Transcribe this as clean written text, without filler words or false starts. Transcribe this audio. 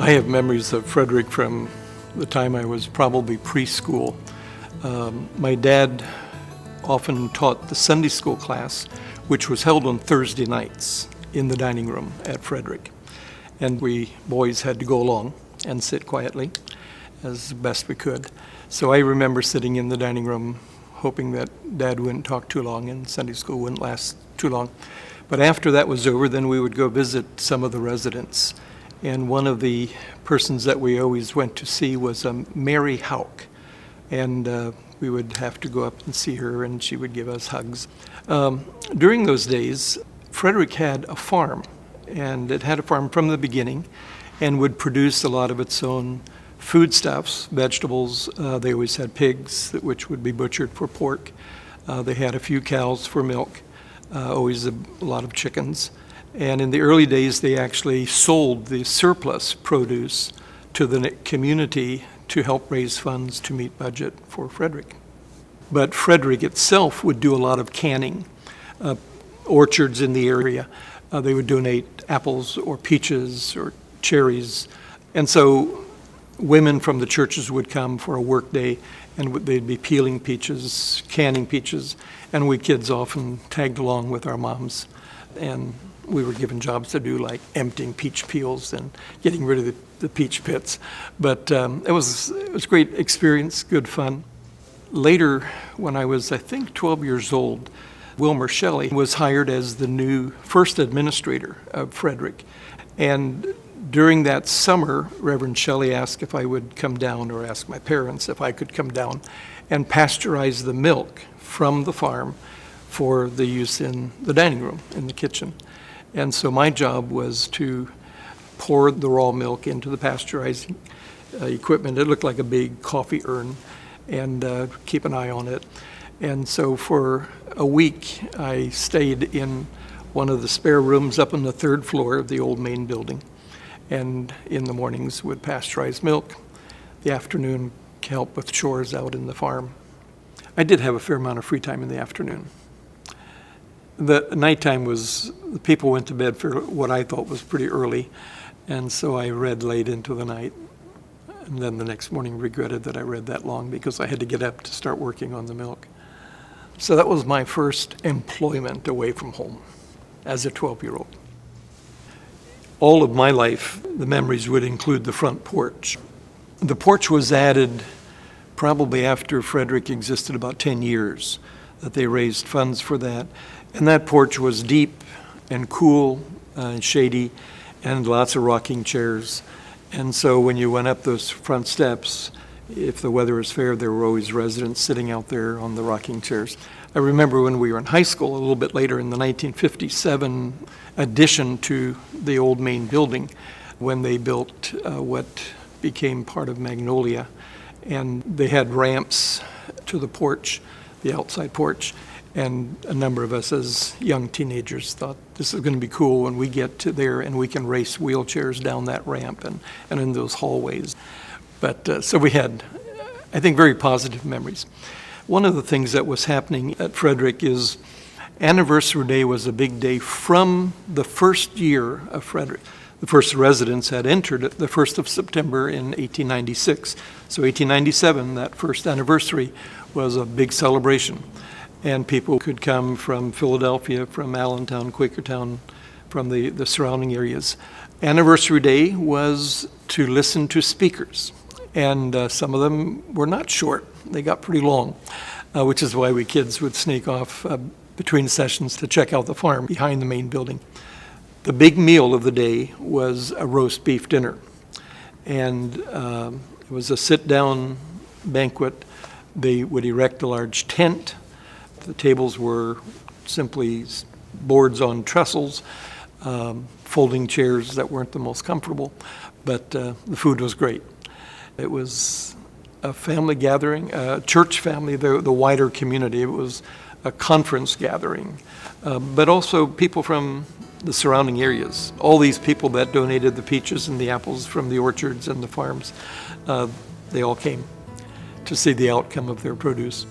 I have memories of Frederick from the time I was probably preschool. My dad often taught the Sunday school class, which was held on Thursday nights in the dining room at Frederick. And we boys had to go along and sit quietly as best we could. So I remember sitting in the dining room hoping that Dad wouldn't talk too long and Sunday school wouldn't last too long. But after that was over, then we would go visit some of the residents. And one of the persons that we always went to see was Mary Houck. And we would have to go up and see her, and she would give us hugs. During those days, Frederick had a farm, and it had a farm from the beginning and would produce a lot of its own foodstuffs, vegetables. They always had pigs, which would be butchered for pork. They had a few cows for milk, always a lot of chickens. And in the early days, they actually sold the surplus produce to the community to help raise funds to meet budget for Frederick. But Frederick itself would do a lot of canning. Orchards in the area, they would donate apples or peaches or cherries. And so women from the churches would come for a work day, and they'd be peeling peaches, canning peaches, and we kids often tagged along with our moms. And we were given jobs to do, like emptying peach peels and getting rid of the peach pits. But it was a great experience, good fun. Later, when I was, I think, 12 years old, Wilmer Shelley was hired as the new first administrator of Frederick. And during that summer, Reverend Shelley asked if I would come down, or asked my parents if I could come down and pasteurize the milk from the farm for the use in the dining room, in the kitchen. And so my job was to pour the raw milk into the pasteurizing equipment. It looked like a big coffee urn, and keep an eye on it. And so for a week, I stayed in one of the spare rooms up on the third floor of the old main building. And in the mornings would pasteurize milk. The afternoon, help with chores out in the farm. I did have a fair amount of free time in the afternoon. The nighttime was, the people went to bed for what I thought was pretty early, and so I read late into the night. And then the next morning regretted that I read that long because I had to get up to start working on the milk. So that was my first employment away from home as a 12-year-old. All of my life, the memories would include the front porch. The porch was added probably after Frederick existed about 10 years, that they raised funds for that. And that porch was deep and cool and shady, and lots of rocking chairs. And so when you went up those front steps, if the weather was fair, there were always residents sitting out there on the rocking chairs. I remember when we were in high school, a little bit later in the 1957 addition to the old main building, when they built what became part of Magnolia. And they had ramps to the porch, the outside porch. And a number of us as young teenagers thought this is going to be cool when we get to there and we can race wheelchairs down that ramp and in those hallways. But so we had, I think, very positive memories. One of the things that was happening at Frederick is Anniversary Day was a big day from the first year of Frederick. The first residents had entered the 1st of September in 1896. So 1897, that first anniversary, was a big celebration. And people could come from Philadelphia, from Allentown, Quakertown, from the surrounding areas. Anniversary Day was to listen to speakers. And some of them were not short. They got pretty long, which is why we kids would sneak off between sessions to check out the farm behind the main building. The big meal of the day was a roast beef dinner. And it was a sit-down banquet. They would erect a large tent. The tables were simply boards on trestles, folding chairs that weren't the most comfortable, but the food was great. It was a family gathering, a church family, the wider community. It was a conference gathering, but also people from the surrounding areas. All these people that donated the peaches and the apples from the orchards and the farms, they all came to see the outcome of their produce.